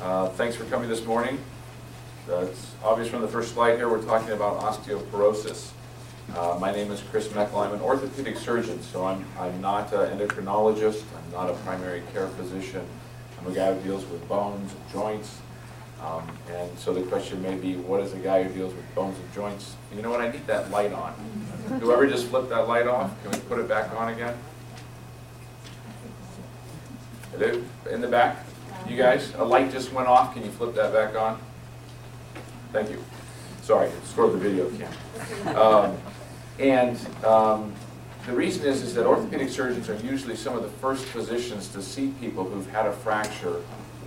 Thanks for coming this morning. It's obvious from the first slide here we're talking about osteoporosis. My name is Chris Meckel. I'm an orthopedic surgeon, so I'm not an endocrinologist. I'm not a primary care physician. I'm a guy who deals with bones and joints. And so the question may be, what is a guy who deals with bones and joints? You know what? I need that light on. Whoever just flipped that light off, can we put it back on again? Hello? In the back? You guys, a light just went off. Can you flip that back on? Thank you. Sorry, scored the video camera. The reason is that orthopedic surgeons are usually some of the first physicians to see people who've had a fracture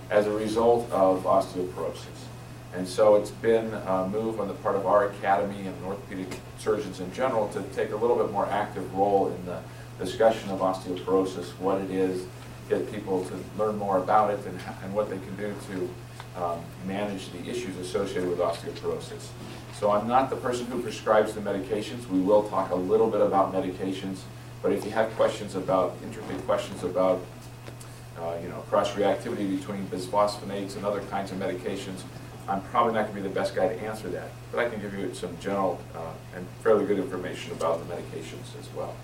as a result of osteoporosis. And so it's been a move on the part of our academy and orthopedic surgeons in general to take a little bit more active role in the discussion of osteoporosis, what it is, get people to learn more about it and what they can do to manage the issues associated with osteoporosis. So I'm not the person who prescribes the medications. We will talk a little bit about medications, but if you have questions about, intricate questions about cross-reactivity between bisphosphonates and other kinds of medications, I'm probably not going to be the best guy to answer that, but I can give you some general and fairly good information about the medications as well.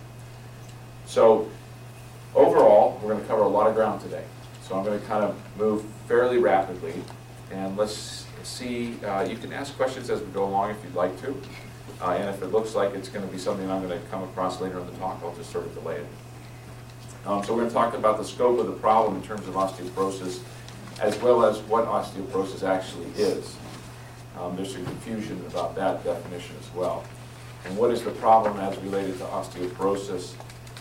So overall, we're going to cover a lot of ground today. So I'm going to kind of move fairly rapidly, and let's see, you can ask questions as we go along if you'd like to, and if it looks like it's going to be something I'm going to come across later in the talk, I'll just sort of delay it. So we're going to talk about the scope of the problem in terms of osteoporosis, as well as what osteoporosis actually is. There's some confusion about that definition as well. And what is the problem as related to osteoporosis,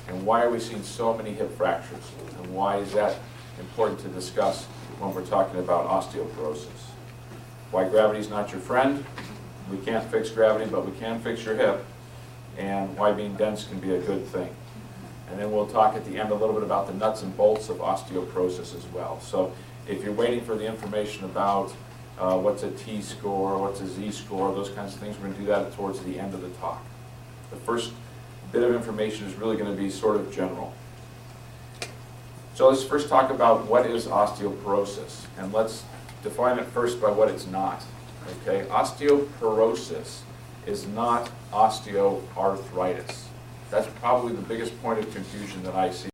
and why are we seeing so many hip fractures, and why is that important to discuss when we're talking about osteoporosis? Why gravity is not your friend. We can't fix gravity, but we can fix your hip, and why being dense can be a good thing. And then we'll talk at the end a little bit about the nuts and bolts of osteoporosis as well. So if you're waiting for the information about what's a T-score, what's a Z-score, those kinds of things, we're going to do that towards the end of the talk. The first bit of information is really going to be sort of general. So let's first talk about what is osteoporosis, and let's define it first by what it's not. Okay, osteoporosis is not osteoarthritis. That's probably the biggest point of confusion that I see.